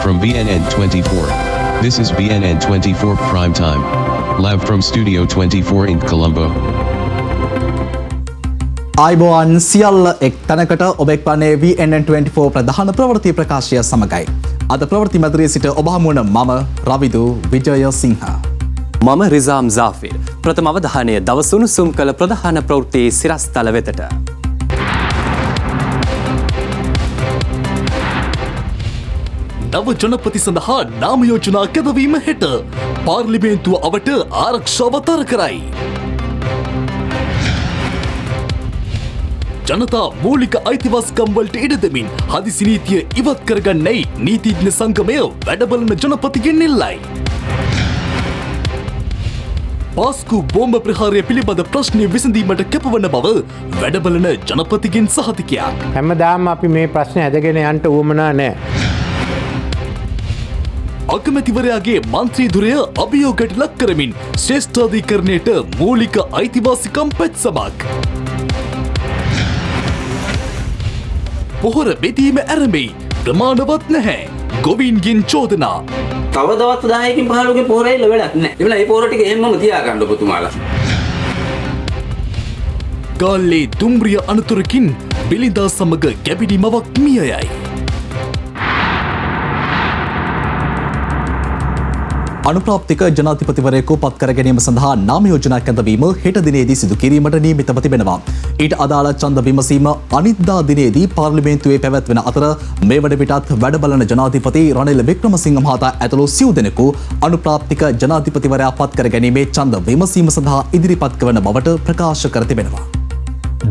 from BNN24. This is BNN24 Prime Time. Live from Studio 24 in Colombo. ආයිබෝවන් සියල්ල එක් තැනකට ඔබ එක්වන්නේ VNN24 ප්‍රධාන ප්‍රවෘත්ති ප්‍රකාශය සමගයි. අද ප්‍රවෘත්ති මැදිරියේ සිට ඔබ හමුවන මම රවිදු විජයසිංහ. මම රිසාම් ජාෆිර්. ප්‍රථම අවධානය දවස් උණුසුම් කළ ප්‍රධාන ප්‍රවෘත්ති සිරස්තල වෙතට. නව ජනපති සඳහා නාම යෝජනා කැදවීම හෙට පාර්ලිමේන්තුව අවට ආරක්ෂාව තර කරයි. ජනතා මූලික අයිතිවාසිකම් වලට ඉඩ දෙමින් හදිසි නීතිය ඉවත් කරගන්නයි නීතිඥ සංගමය වැඩබලන ජනපතිගෙන් ඉල්ලයි. පාස්කු බෝම්බ ප්‍රහාරය පිළිබඳ ප්‍රශ්නය විසඳීමට කැපවන බව වැඩබලන ජනපතිගෙන් සහතිකයක්. හැමදාම අපි මේ ප්‍රශ්න ඇදගෙන යන්න උවමනා නෑ. අගමැතිවරයාගේ මන්ත්‍රීදුරය අභියෝගයට ලක් කරමින් ශ්‍රේෂ්ඨාධිකරණයට මූලික අයිතිවාසිකම් පැත්සමක්. පොහොර බෙදීම ඇරඹෙයි ප්‍රමාණවත් නැහැ. ගොවීන්ගෙන් චෝදනා. තව දවස් 10කින් 15කින් පොහොර ඇවිල්ලා වැඩක් නැහැ. එවලා මේ පොහොර ටික එහෙමම තියාගන්න ඔබතුමාලා. ගාල්ලේ දුම්රිය අනතුරකින් බිලිඳා සමග කැබිනි මවක් මිය යයි. අනුප්‍රාප්තික ජනාධිපතිවරයෙකු පත් කර ගැනීම සඳහා නාම යෝජනා කැඳවීම හෙට දිනේදී සිදු කිරීමට නියමිතව තිබෙනවා. ඊට අදාළ ඡන්ද විමසීම අනිද්දා දිනේදී පාර්ලිමේන්තුවේ පැවැත්වෙන අතර මේ වන විටත් වැඩබලන ජනාධිපති රනිල් වික්‍රමසිංහ මහතා ඇතුළු සිව් දෙනෙකු අනුප්‍රාප්තික ජනාධිපතිවරයා පත් කර ගැනීමේ ඡන්ද විමසීම සඳහා ඉදිරිපත් කරන බවට ප්‍රකාශ කර තිබෙනවා.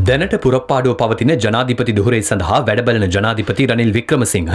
දැනට පුරප්පාඩුව පවතින ජනාධිපති දුහුරේ සඳහා වැඩබලන ජනාධිපති රනිල් වික්‍රමසිංහ,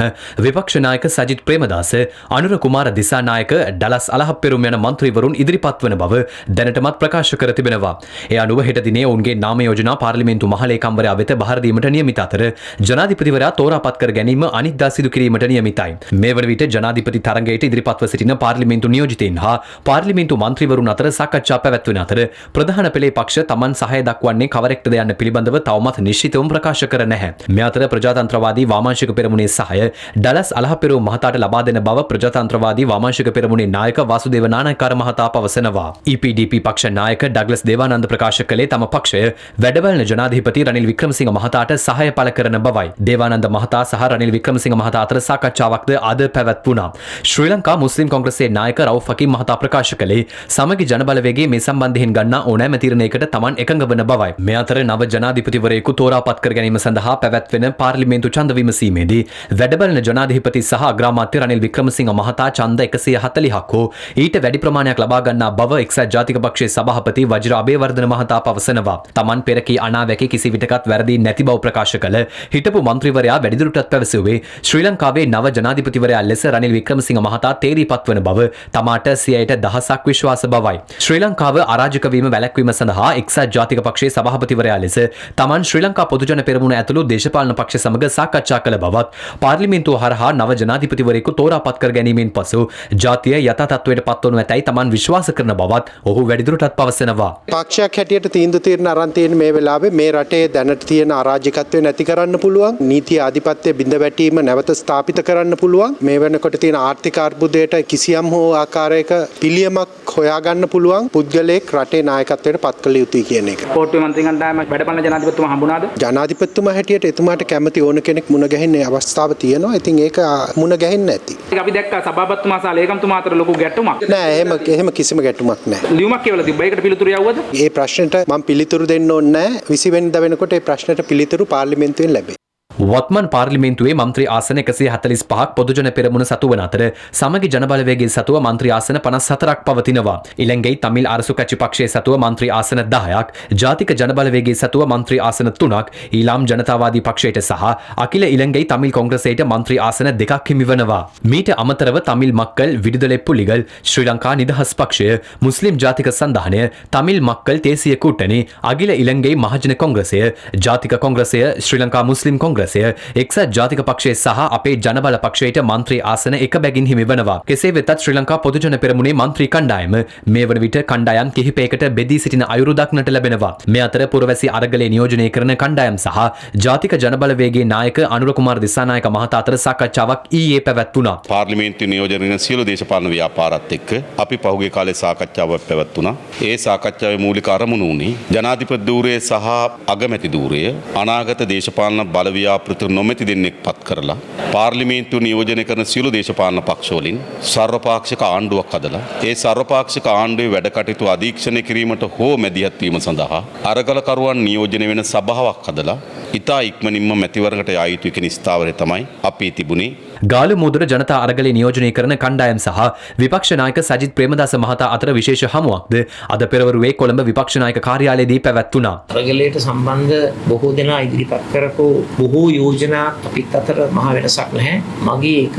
විපක්ෂ නායක සජිත් ප්‍රේමදාස, අනුර කුමාර දිසානායක, ඩලස් අලහප්පෙරුම් යන මන්ත්‍රීවරුන් ඉදිරිපත් වන බව දැනටමත් ප්‍රකාශ කර තිබෙනවා. ඒ අනුව හෙට දිනේ ඔවුන්ගේ නාම යෝජනා පාර්ලිමේන්තු මහලේකම්වරයා වෙත බහර දීමට නියමිත අතර ජනාධිපතිවරයා තෝරාපත් කර ගැනීම අනිද්දා සිදු කිරීමට නියමිතයි. මේ වන විට ජනාධිපති තරඟයට ඉදිරිපත්ව සිටින පාර්ලිමේන්තු නියෝජිතයින් හා පාර්ලිමේන්තු මන්ත්‍රීවරුන් අතර සාකච්ඡා පැවැත්වෙන අතර ප්‍රධාන පෙළේ පක්ෂ තමන් සහාය දක්වන්නේ කවරෙක්ටද යන්න පිළිබඳව තවමත් නිශ්චිතවම ප්‍රකාශ කර නැහැ. මේ අතර ප්‍රජාතන්ත්‍රවාදී වාමාංශික පෙරමුණේ සහාය ඩලස් අලහපෙරුම් මහතාට ලබා දෙන බව ප්‍රජාතන්ත්‍රවාදී වාමාංශික පෙරමුණේ නායක වාසුදේව නානායක්කාර මහතා පවසනවා. EPDP පක්ෂ නායක ඩග්ලස් දේවානන්ද ප්‍රකාශ කළේ තම පක්ෂය වැඩබලන ජනාධිපති රනිල් වික්‍රමසිංහ මහතාට සහාය පළ කරන බවයි. දේවානන්ද මහතා සහ රනිල් වික්‍රමසිංහ මහතා අතර සාකච්ඡාවක්ද අද පැවැත්වුණා. ශ්‍රී ලංකා මුස්ලිම් කොංග්‍රසයේ නායක රවුෆ් හකීම් මහතා ප්‍රකාශ කළේ සමගි ජනබලවේගයේ මේ සම්බන්ධයෙන් ගන්නා ඕනෑම තීරණයකට තමන් එකඟ වන බවයි. මේ අතර නව ජනාධිපතිවරයෙකු තෝරාපත් කර ගැනීම සඳහා පැවැත්වෙන පාර්ලිමේන්තු ඡන්ද විමසීමේදී වැඩබලන ජනාධිපති සහ අග්‍රාමාත්‍ය රනිල් වික්‍රමසිංහ මහතා ඡන්ද 140ක් හෝ ඊට වැඩි ප්‍රමාණයක් ලබා ගන්නා බව එක්සත් ජාතික පක්ෂයේ සභාපති වජිර අබේවර්ධන මහතා පවසනවා. තමන් පෙර කී අනාවැකි කිසි විටකත් වැරදි නැති බව ප්‍රකාශ කළ හිටපු මන්ත්‍රීවරයා වැඩිදුරටත් පැවසුවේ ශ්‍රී ලංකාවේ නව ජනාධිපතිවරයා ලෙස රනිල් වික්‍රමසිංහ මහතා තේරීපත් වන බව තමාට 100%ක් විශ්වාස බවයි. ශ්‍රී ලංකාව අරාජක වීම වැළැක්වීම සඳහා එක්සත් ජාතික පක්ෂයේ සභාපතිවරයා ලෙස තමන් ශ්‍රී ලංකා පොදුජන පෙරමුණ ඇතුළු දේශපාලන පක්ෂ සමග සාකච්ඡා කළ බවත් පාර්ලිමේන්තුව හරහා නව ජනාධිපතිවරයෙකු තෝරාපත් කර ගැනීමෙන් පසු ජාතිය යථා තත්ත්වයට පත්වනු ඇතැයි තමන් විශ්වාස කරන බවත් ඔහු වැඩිදුරටත් පවසනවා. පක්ෂයක් හැටියට තීන්දුව తీරන අරන් තියෙන මේ වෙලාවේ මේ රටේ දැනට තියෙන අරාජකත්වය නැති කරන්න පුළුවන්, නීති ආධිපත්‍ය බිඳ වැටීම නැවත ස්ථාපිත කරන්න පුළුවන්, මේ වෙනකොට තියෙන ආර්ථික අර්බුදයට කිසියම් හෝ ආකාරයක පිළියමක් හොයාගන්න පුළුවන් පුද්ගලයෙක් රටේ නායකත්වයට පත් කළ යුතුයි කියන එක. කෝට්ටුවේ මන්ත්‍රී කණ්ඩායම වැඩබලන ජනාධිපතිතුමා හම්බුණාද? ජනාධිපතිතුමා හැටියට එතුමාට කැමති ඕන කෙනෙක් මුණ ගැහෙන්නේ අවස්ථාව තියෙනවා. ඉතින් ඒක මුණ ගැහෙන්නේ නැති. අපි දැක්කා සභාපතිතුමා සහ ලේකම්තුමා අතර ලොකු ගැටුමක්. නෑ එහෙම කිසිම ගැටුමක් නෑ. ලියුමක් කියවලා තිබ්බා. ඒකට පිළිතුරු යවුවද? මේ ප්‍රශ්නෙට මම පිළිතුරු දෙන්න ඕනේ නෑ. 20 වෙනිදා වෙනකොට මේ ප්‍රශ්නෙට පිළිතුරු පාර්ලිමේන්තුවෙන් ලැබේ. වත්මන් පාර්ලිමේන්තුවේ මන්ත්‍රී ආසන 145ක් පොදුජන පෙරමුණ සතු වන අතර සමගි ජනබලවේගයේ සතුව මන්ත්‍රී ආසන 54ක් පවතිනවා. ඉලංගයි තමිල් අරසු කච්චි පක්ෂයේ සතුව මන්ත්‍රී ආසන 10ක්, ජාතික ජනබලවේගයේ සතුව මන්ත්‍රී ආසන 3ක්, ඊළාම් ජනතාවාදී පක්ෂයට සහ අකිල ඉලංගයි තමිල් කොංග්‍රසයට මන්ත්‍රී ආසන 2ක් හිමිවනවා. මීට අමතරව තමිල් මක්කල් විදුදලේ පුලිගල්, ශ්‍රී ලංකා නිදහස් පක්ෂය, මුස්ලිම් ජාතික සන්ධානය, තමිල් මක්කල් දේශීය කූට්ටණි, අගිල ඉලංගයි මහජන කොංග්‍රසය, ජාතික කොංග්‍රසය, ශ්‍රී ලංකා මුස්ලිම් කොංග්‍රසය, අතලැසය එක්සත් ජාතික පක්ෂයේ සහ අපේ ජනබල පක්ෂයට මන්ත්‍රී ආසන එක බැගින් හිමි වනවා. කෙසේ වෙතත් ශ්‍රී ලංකා පොදුජන පෙරමුණේ මන්ත්‍රී කණ්ඩායම මේ වන විට කණ්ඩායම් කිහිපයකට බෙදී සිටින අයුරු දක්නට ලැබෙනවා. මේ අතර පුරවැසි අරගලේ නියෝජනය කරන කණ්ඩායම් සහ ජාතික ජනබලවේගයේ නායක අනුර කුමාර දිසානායක මහතා අතර සාකච්ඡාවක් ඊයේ පැවැත්වුණා. පාර්ලිමේන්තු නියෝජනය වෙන සියලු දේශපාලන ව්‍යාපාරات එක්ක අපි පහුගිය කාලේ සාකච්ඡාවක් පැවැත්වුණා. ඒ සාකච්ඡාවේ මූලික අරමුණ උනේ ජනාධිපති ධූරය සහ අගමැති ධූරය අනාගත දේශපාලන බල ව්‍යාපෘති නොමැති දෙන්නෙක් පත් කරලා පාර්ලිමේන්තු නියෝජනය කරන සියලු දේශපාලන පක්ෂ වලින් සර්වපාක්ෂික ආණ්ඩුවක් හදලා ඒ සර්වපාක්ෂික ආණ්ඩුවේ වැඩ කටයුතු අධීක්ෂණය කිරීමට හෝ මැදිහත් වීම සඳහා අරගලකරුවන් නියෝජනය වෙන සභාවක් හදලා ඉතා ඉක්මනින්ම මැතිවරණයට යා යුතු කියන ස්ථාවරය තමයි අපි තිබුණේ. ගාලු මුදුර ජනතා අරගලේ නියෝජනය කරන කණ්ඩායම් සහ විපක්ෂ නායක සජිත් ප්‍රේමදාස මහතා අතර විශේෂ හමුවක්ද අද පෙරවරුවේ කොළඹ විපක්ෂ නායක කාර්යාලයේදී පැවැත්වුණා. අරගලයට සම්බන්ධ බොහෝ දෙනා ඉදිරිපත් කරපු බොහෝ යෝජනා අපිත් අතර මහ වෙනසක් නැහැ. මගේ එක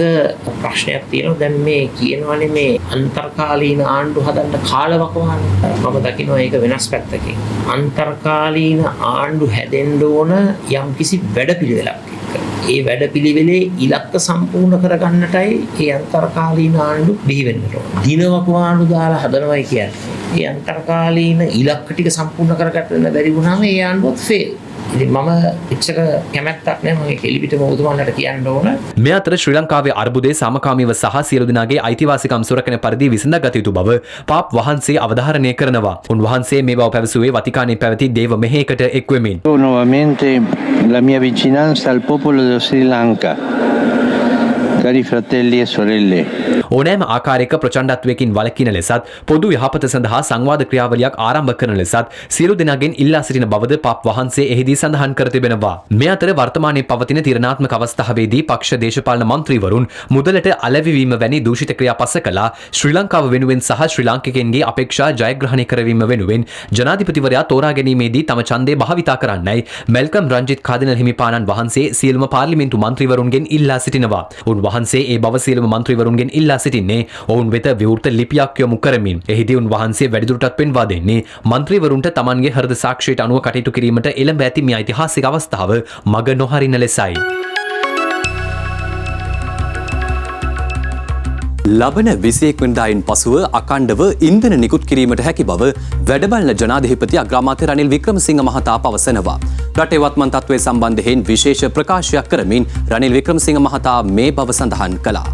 ප්‍රශ්නයක් තියෙනවා. දැන් මේ කියනවානේ මේ අන්තර්කාලීන ආණ්ඩු හදන්න කාලවකවාන. මම දකිනවා ඒක වෙනස් පැත්තකින්. අන්තර්කාලීන ආණ්ඩු හැදෙන්න ඕන යම්කිසි වැඩපිළිවෙලක්. ඒ වැඩපිළිවෙලේ ඉලක්ක සම්පූර්ණ කරගන්නටයි ඒ අන්තර්කාලීන ආණ්ඩු බිහි වෙන්න ඕන. දිනවකවානු දාලා හදනවයි කියන්නේ. ඒ අන්තර්කාලීන ඉලක්ක ටික සම්පූර්ණ කරගන්න බැරි වුණාම ඒ ආණ්ඩුවත් ෆේල්. ඉතින් මම එච්චර කැමැත්තක් නැහැ මම කෙලිපිටම උතුමන්ලට කියන්න ඕන. මේ අතර ශ්‍රී ලංකාවේ අර්බුදයේ සමකාමීව සහ සියලු දෙනාගේ අයිතිවාසිකම් සුරකන පරිදි විසඳගත යුතු බව පාප් වහන්සේ අවධාරණය කරනවා. උන්වහන්සේ මේ බව පැවසුවේ වතිකානයේ පැවති දේව මෙහෙයකට එක්වෙමින්. Nuovamente la mia vicinanza al popolo di Sri Lanka. Cari fratelli e sorelle. ඕනෑම ආකාරයක ප්‍රචණ්ඩත්වයකින් වළකින ලෙසත් පොදු යහපත සඳහා සංවාද ක්‍රියාවලියක් ආරම්භ කරන ලෙසත් සියලු දෙනාගෙන් ඉල්ලා සිටින බවද පාප් වහන්සේ එහිදී සඳහන් කර තිබෙනවා. මේ අතර වර්තමානයේ පවතින තීරණාත්මක අවස්ථාවේදී පක්ෂ දේශපාලන මන්ත්‍රීවරුන් මුදලට අලෙවිවීම වැනි දූෂිත ක්‍රියා පස කළා. ශ්‍රී ලංකාව වෙනුවෙන් සහ ශ්‍රී ලාංකිකයන්ගේ අපේක්ෂා ජයග්‍රහණය කරවීම වෙනුවෙන් ජනාධිපතිවරයා තෝරා ගැනීමේදී තම ඡන්දය භාවිතා කරන්නයි මෙල්කම් රංජිත් කාදිනල් හිමිපාණන් වහන්සේ සියලුම පාර්ලිමේන්තු මන්ත්‍රීවරුන්ගෙන් ඉල්ලා සිටිනවා. උන්වහන්සේ ඒ බව සියලුම මන්ත්‍රීවරුන්ගෙන් ඉල්ලා සිටින්නේ ඔවුන් වෙත විවෘත ලිපියක් යොමු කරමින්. එහිදී උන්වහන්සේ වැඩිදුරටත් පෙන්වා දෙන්නේ මන්ත්‍රීවරුන්ට තමන්ගේ හෘද සාක්ෂියට අනුව කටයුතු කිරීමට එළඹ ඇති මේ ඓතිහාසික අවස්ථාව මග නොහරින ලෙසයි. ලබන 21 වෙනිදායින් පසුව අඛණ්ඩව ඉන්ධන නිකුත් කිරීමට හැකි බව වැඩබලන ජනාධිපති අග්‍රාමාත්‍ය රනිල් වික්‍රමසිංහ මහතා පවසනවා. රටේ වත්මන් තත්ත්වය සම්බන්ධයෙන් විශේෂ ප්‍රකාශයක් කරමින් රනිල් වික්‍රමසිංහ මහතා මේ බව සඳහන් කළා.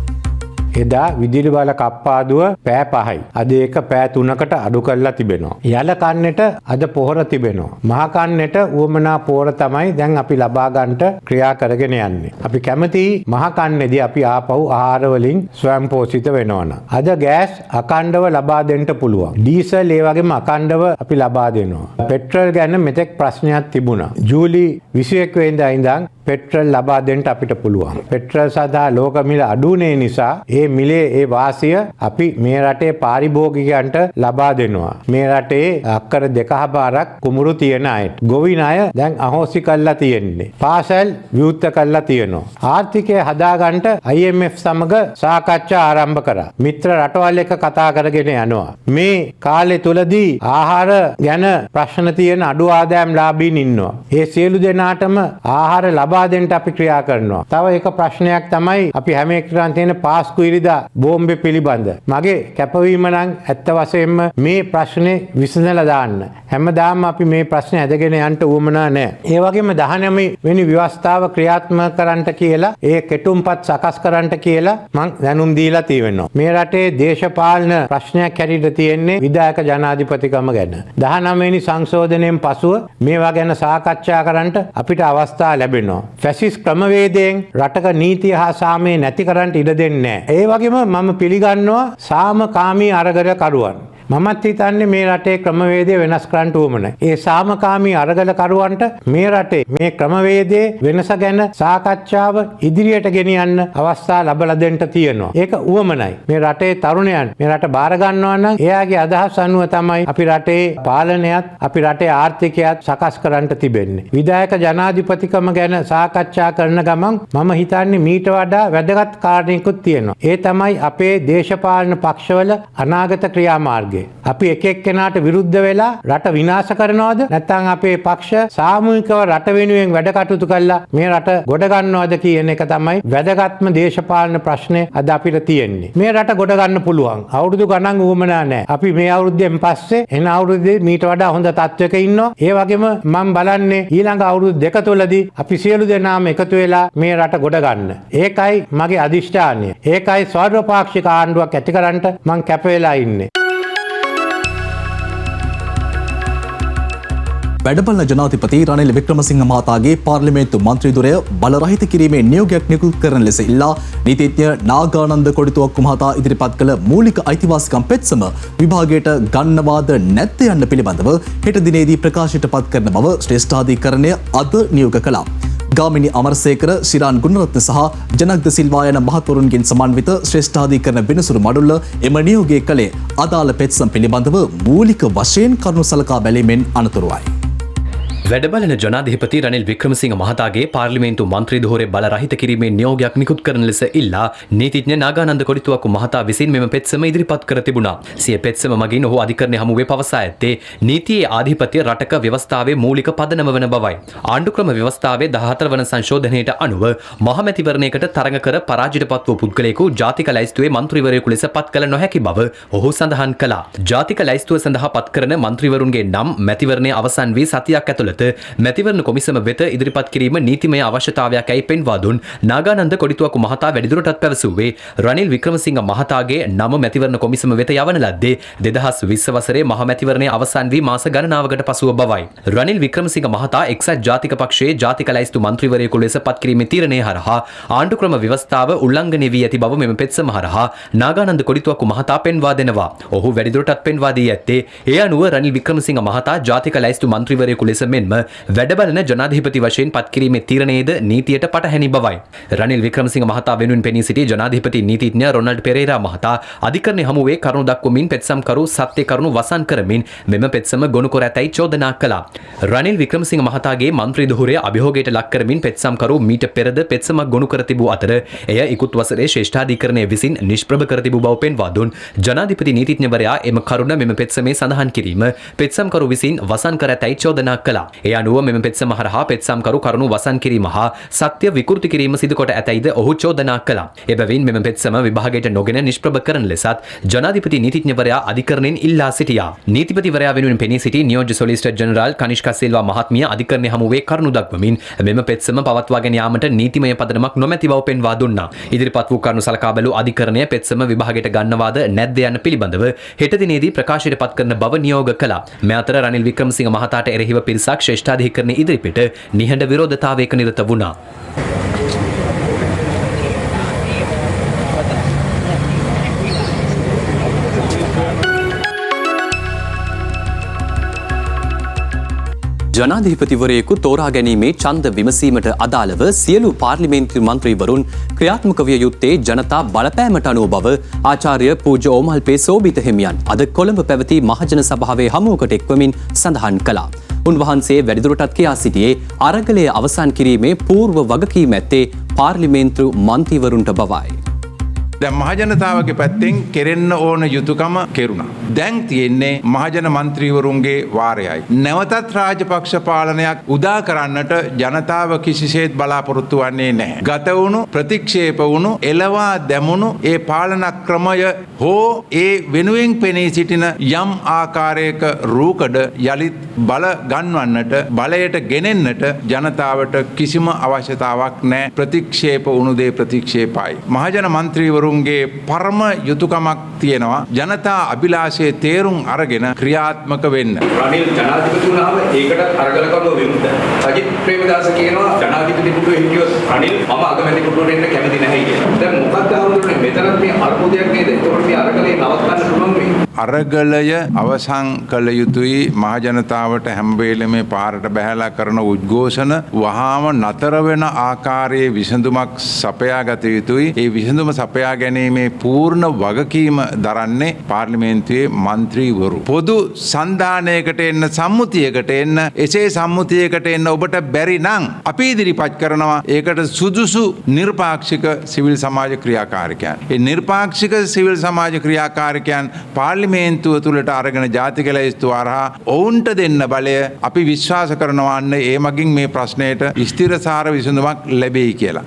එදා විදුලි බල කප්පාදුව පෑ 5යි. අද ඒක පෑ 3කට අඩු කරලා තිබෙනවා. යල කන්නට අද පොහොර තිබෙනවා. මහ කන්නට උවමනා පොහොර තමයි දැන් අපි ලබා ගන්නට ක්‍රියා කරගෙන යන්නේ. අපි කැමති මහ කන්නේදී අපි ආපහු ආහාර වලින් ස්වයංපෝෂිත වෙනවන. අද ගෑස් අඛණ්ඩව ලබා දෙන්න පුළුවන්. ඩීසල් ඒ වගේම අඛණ්ඩව අපි ලබා දෙනවා. පෙට්‍රල් ගැන මෙතෙක් ප්‍රශ්නයක් තිබුණා. ජූලි 21 වෙනිදා ඉඳන් පෙට්‍රල් ලබා දෙන්න අපිට පුළුවන්. පෙට්‍රල් සඳහා ලෝක මිල අඩුුනේ නිසා ඒ මිලේ ඒ වාසිය අපි මේ රටේ පාරිභෝගිකයන්ට ලබා දෙනවා. මේ රටේ අක්කර 2.5ක් කුමුරු තියෙන අයට. ගොවින අය දැන් අහෝසි කරලා තියෙන්නේ. පාසල් විවෘත කරලා තියෙනවා. ආර්ථිකය හදාගන්න IMF සමග සාකච්ඡා ආරම්භ කරා. මිත්‍ර රටවල් එක්ක කතා කරගෙන යනවා. මේ කාලේ තුලදී ආහාර ගැන ප්‍රශ්න තියෙන අඩු ආදායම් ලාභීන් ඉන්නවා. ඒ සියලු දෙනාටම ආහාර ලබා දෙන්න අපි ක්‍රියා කරනවා. තව එක ප්‍රශ්නයක් තමයි අපි හැම එකටම තියෙන පාස්කු ඉරිදා බෝම්බේ පිළිබඳ. මගේ කැපවීම නම් ඇත්ත වශයෙන්ම මේ ප්‍රශ්නේ විසඳලා දාන්න. හැමදාම අපි මේ ප්‍රශ්නේ ඇදගෙන යන්න උවමනා නැහැ. ඒ වගේම 19 වෙනි ව්‍යවස්ථාව ක්‍රියාත්මක කරන්නට කියලා ඒ කෙටුම්පත් සකස් කරන්නට කියලා මං දැනුම් දීලා තියෙනවා. මේ රටේ දේශපාලන ප්‍රශ්නයක් හැටියට තියෙන්නේ විධායක ජනාධිපතිකම ගැන. 19 වෙනි සංශෝධනයෙන් පසුව මේවා ගැන සාකච්ඡා කරන්නට අපිට අවස්ථා ලැබෙනවා. ෆැසිස් ක්‍රමවේදයෙන් රටක නීතිය හා සාමය නැති කරන්නට ඉඩ දෙන්නේ නැහැ. ඒ වගේම මම පිළිගන්නවා සාමකාමී අරගලකරුවන්. මමත් හිතන්නේ මේ රටේ ක්‍රමවේදය වෙනස් කරන්න උවමනයි. ඒ සාමකාමී අරගලකරුවන්ට මේ රටේ මේ ක්‍රමවේදයේ වෙනස ගැන සාකච්ඡාව ඉදිරියට ගෙනියන්න අවස්ථා ලැබලා දෙන්න තියෙනවා. ඒක උවමනයි. මේ රටේ තරුණයන් මේ රට බාර ගන්නවා නම් එයාගේ අදහස් අනුව තමයි අපි රටේ පාලනයත් අපි රටේ ආර්ථිකයත් සකස් කරන්න තිබෙන්නේ. විධායක ජනාධිපතිකම ගැන සාකච්ඡා කරන ගමන් මම හිතන්නේ මීට වඩා වැදගත් කාරණයකුත් තියෙනවා. ඒ තමයි අපේ දේශපාලන පක්ෂවල අනාගත ක්‍රියාමාර්ගය. සමාජය. අපි එක එක්කෙනාට විරුද්ධ වෙලා රට විනාශ කරනවද? නැත්නම් අපේ පක්ෂ සාමූහිකව රට වෙනුවෙන් වැඩ කටයුතු කළා මේ රට ගොඩ ගන්නවද කියන එක තමයි වැදගත්ම දේශපාලන ප්‍රශ්නේ අද අපිට තියෙන්නේ. මේ රට ගොඩ ගන්න පුළුවන්. අවුරුදු ගණන් උවමනා නැහැ. අපි මේ අවුරුද්දෙන් පස්සේ එන අවුරුද්දේ මීට වඩා හොඳ තත්වයක ඉන්නවා. ඒ වගේම මම බලන්නේ ඊළඟ අවුරුදු දෙක තුළදී අපි සියලු දෙනාම එකතු වෙලා මේ රට ගොඩ ගන්න. ඒකයි මගේ අදිෂ්ඨානය. ඒකයි ස්වර්ණපාක්ෂික ආණ්ඩුවක් ඇති කරන්න මම කැප වෙලා ඉන්නේ. වැඩබලන ජනාධිපති රනිල් වික්‍රමසිංහ මහතාගේ පාර්ලිමේන්තු මන්ත්‍රී ධුරය බලරහිත කිරීමේ නියෝගයක් නිකුත් කරන ලෙස ඉල්ලා නීතිඥ නාගානන්ද කොඩිතුවක්කු මහතා ඉදිරිපත් කළ මූලික අයිතිවාසිකම් පෙත්සම විභාගයට ගන්නවාද නැද්ද යන්න පිළිබඳව හෙට දිනේදී ප්‍රකාශයට පත් කරන බව ශ්‍රේෂ්ඨාධිකරණය අද නියෝග කළා. ගාමිණි අමරසේකර, ශිරාන් ගුණරත්න සහ ජනක් ද සිල්වා යන මහත්වරුන්ගෙන් සමන්විත ශ්‍රේෂ්ඨාධිකරණ වෙනසුරු මඩුල්ල එම නියෝගය කළේ අදාළ පෙත්සම් පිළිබඳව මූලික වශයෙන් කරුණු සලකා බැලීමෙන් අනතුරුවයි. වැඩබලන ජනාධිපති රනිල් වික්‍රමසිංහ මහතාගේ පාර්ලිමේන්තු මන්ත්‍රී ධෝරය බල රහිත කිරීමේ නියෝගයක් නිකුත් කරන ලෙස ඉල්ලා නීතිඥ නාගානන්ද කොඩිතුවක්කු මහතා විසින් මෙම පෙත්සම ඉදිරිපත් කර තිබුණා. සිය පෙත්සම මගින් ඔහු අධිකරණය හමුවේ පවසා ඇත්තේ නීතියේ ආධිපත්‍ය රටක ව්‍යවස්ථාවේ මූලික පදනම වන බවයි. ආණ්ඩුක්‍රම ව්‍යවස්ථාවේ 14 වන සංශෝධනයට අනුව මහමැතිවරණයකට තරඟ කර පරාජිතපත් වූ පුද්ගලයෙකු ජාතික ලැයිස්තුවේ මන්ත්‍රීවරයෙකු ලෙස පත් කළ නොහැකි බව ඔහු සඳහන් කළා. ජාතික ලැයිස්තුව සඳහා පත් කරන මන්ත්‍රීවරුන්ගේ නම් මැතිවරණය අවසන් වී සතියක් ඇතුළත මැතිවරණ කොමිසම වෙත ඉදිරිපත් කිරීම නීතිමය අවශ්‍යතාවයක් ඇයි පෙන්වා දුන් නාගානන්ද කොඩිතුවක්කු මහතා වැඩිදුරටත් පැවසුවේ රනිල් වික්‍රමසිංහ මහතාගේ නම මැතිවරණ කොමිසම වෙත යවන ලද්දේ 2020 වසරේ මහ මැතිවරණය අවසන් වී මාස ගණනාවකට පසුව බවයි. රනිල් වික්‍රමසිංහ මහතා එක්සත් ජාතික පක්ෂයේ ජාතික ලැයිස්තු මන්ත්‍රීවරයෙකු ලෙස පත් කිරීමේ තීරණය හරහා ආණ්ඩුක්‍රම ව්‍යවස්ථාව උල්ලංඝනය වී ඇති බව මෙම පෙත්සම හරහා නාගානන්ද කොඩිතුවක්කු මහතා පෙන්වා දෙනවා. ඔහු වැඩිදුරටත් පෙන්වා දී ඇත්තේ ඒ අනුව රනිල් වික්‍රමසිංහ මහතා ජාතික ලැයිස්තු මන්ත්‍රීවරයෙකු ලෙස මෙන්ම වැඩබලන ජනාධිපති වශයෙන් පත්කිරීමේ තීරණයේද නීතියට පටහැනි බවයි. රනිල් වික්‍රමසිංහ මහතා වෙනුවෙන් පෙනී සිටි ජනාධිපති නීතිඥ රොනල්ඩ් පෙරේරා මහතා අධිකරණය හමුවේ කරුණු දක්වමින් පෙත්සම්කරු සත්‍ය කරුණු වසන් කරමින් මෙම පෙත්සම ගොනු කර ඇතැයි චෝදනා කළා. රනිල් වික්‍රමසිංහ මහතාගේ මන්ත්‍රී ධුරය අභියෝගයට ලක් කරමින් පෙත්සම්කරු මීට පෙරද පෙත්සමක් ගොනු කර තිබූ අතර එය ඉකුත් වසරේ ශ්‍රේෂ්ඨාධිකරණය විසින් නිෂ්ප්‍රභ කර තිබූ බව පෙන්වා දුන් ජනාධිපති නීතිඥවරයා එම කරුණ මෙම පෙත්සමේ සඳහන් කිරීම පෙත්සම්කරු විසින් වසන් කර ඇතැයි චෝදනා කළා. ඒ අනුව මෙම පෙත්සම හරහා පෙත්සම්කරු කරුණු වසන් කිරීම හා සත්‍ය විකෘති කිරීම සිදු කොට ඇතැයිද ඔහු චෝදනා කළා. එබැවින් මෙම පෙත්සම විභාගයට නොගෙන නිෂ්ප්‍රභ කරන ලෙසත් ජනාධිපති නීතිඥවරයා අධිකරණයෙන් ඉල්ලා සිටියා. නීතිපතිවරයා වෙනුවෙන් පෙනී සිටි නියෝජ්‍ය සොලිසිටර් ජෙනරාල් කනිෂ්කා සිල්වා මහත්මිය අධිකරණය හමුවේ කරුණු දක්වමින් මෙම පෙත්සම පවත්වාගෙන යාමට නීතිමය පදනමක් නොමැති බව පෙන්වා දුන්නා. ඉදිරිපත් වූ කරුණු සලකා බැලූ අධිකරණය පෙත්සම විභාගයට ගන්නවාද නැද්ද යන පිළිබඳව හෙට දිනේදී ප්‍රකාශයට පත් කරන බව නියෝග කළා. මේ අතර රනිල් වික්‍රමසිංහ මහතාට එරෙහිව පිරිසක් ශ්‍රේෂ්ඨාධිකරණයේ ඉදිරිපිට නිහඬ විරෝධතාවයක නිරත වුණා. ජනාධිපතිවරයෙකු තෝරා ගැනීමේ ඡන්ද විමසීමට අදාළව සියලු පාර්ලිමේන්තු මන්ත්‍රීවරුන් ක්‍රියාත්මක විය යුත්තේ ජනතා බලපෑමට අනුව බව ආචාර්ය පූජ්‍ය ඕමල්පේ සෝබිත හිමියන් අද කොළඹ පැවති මහජන සභාවේ හමුවකට එක්වමින් සඳහන් කළා. උන්වහන්සේ වැඩිදුරටත් කියා සිටියේ අරගලය අවසන් කිරීමේ පූර්ව වගකීම ඇත්තේ පාර්ලිමේන්තු මන්ත්‍රීවරුන්ට බවයි. දැන් මහජනතාවගේ පැත්තෙන් කෙරෙන්න ඕන යුතුයකම කෙරුණා. දැන් තියෙන්නේ මහජන මන්ත්‍රීවරුන්ගේ වාරයයි. නැවතත් රාජපක්ෂ පාලනයක් උදා කරන්නට ජනතාව කිසිසේත් බලාපොරොත්තු වෙන්නේ නැහැ. ගත වුණු ප්‍රතික්ෂේප වුණු එළවා දැමුණු ඒ පාලන ක්‍රමය හෝ ඒ වෙනුවෙන් පෙනී සිටින යම් ආකාරයක රූකඩ යලිත් බල ගන්වන්නට බලයට ගෙනෙන්නට ජනතාවට කිසිම අවශ්‍යතාවක් නැහැ. ප්‍රතික්ෂේප වුණු දේ ප්‍රතික්ෂේපයි. මහජන මන්ත්‍රීවරු ගේ පරම යුතුයකමක් තියෙනවා ජනතා අභිලාෂයේ තේරුම් අරගෙන ක්‍රියාත්මක වෙන්න. රනිල් ජනාධිපති වුණාම ඒකට අරගලකම විරුද්ධයි. සජිත් ප්‍රේමදාස කියනවා ජනාධිපති පුටුවේ හිටියොත් රනිල් මම අගමැති පුටුවට එන්න කැමති නැහැ කියලා. දැන් මොකක්ද ආවුනේ මෙතනත් මේ අර්බුදයක් නේද? ඒකෝට මේ අරගලේ නවත්තන්න පුළුවන් වෙයි. අරගලය අවසන් කළ යුතුයි. මහජනතාවට හැම වෙලෙම පාරට බහැලා කරන උද්ඝෝෂණ වහාම නතර වෙන ආකාරයේ විසඳුමක් සපයා ගත යුතුයි. ඒ විසඳුම සපයා ගැනීමේ පූර්ණ වගකීම දරන්නේ පාර්ලිමේන්තුවේ මන්ත්‍රීවරු. පොදු සන්ධානයකට එන්න සම්මුතියකට එන්න එසේ සම්මුතියකට එන්න ඔබට බැරි නම් අපි ඉදිරිපත් කරනවා ඒකට සුදුසු නිර්පාක්ෂික සිවිල් සමාජ ක්‍රියාකාරිකයන්. ඒ නිර්පාක්ෂික සිවිල් සමාජ ක්‍රියාකාරිකයන් පාර්ලිමේන්තුවේ පාර්ලිමේන්තුව තුළට අරගෙන ජාතික ලැයිස්තුව හරහා ඔවුන්ට දෙන්න බලය අපි විශ්වාස කරනවා අන්න ඒ මගින් මේ ප්‍රශ්නයට ස්ථිරසාර විසඳුමක් ලැබෙයි කියලා.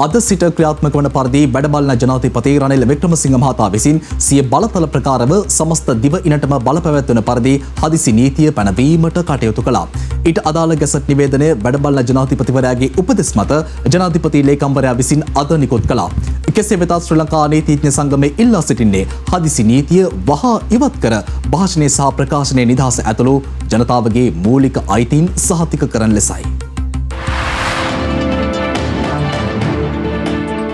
අද සිට ක්‍රියාත්මක වන පරිදි වැඩබලන ජනාධිපති රනිල් වික්‍රමසිංහ මහතා විසින් සිය බලතල ප්‍රකාරව සමස්ත දිව ඉනටම බලපැවැත්වන පරිදි හදිසි නීතිය පැනවීමට කටයුතු කළා. ඊට අදාළ ගැසට් නිවේදනය වැඩබලන ජනාධිපතිවරයාගේ උපදෙස් මත ජනාධිපති ලේකම්වරයා විසින් අද නිකුත් කළා. කෙසේ වෙතත් ශ්‍රී ලංකා නීතිඥ සංගමේ ඉල්ලා සිටින්නේ හදිසි නීතිය වහා ඉවත් කර භාෂණය සහ ප්‍රකාශනයේ නිදහස ඇතුළු ජනතාවගේ මූලික අයිතීන් සහතික කරන ලෙසයි.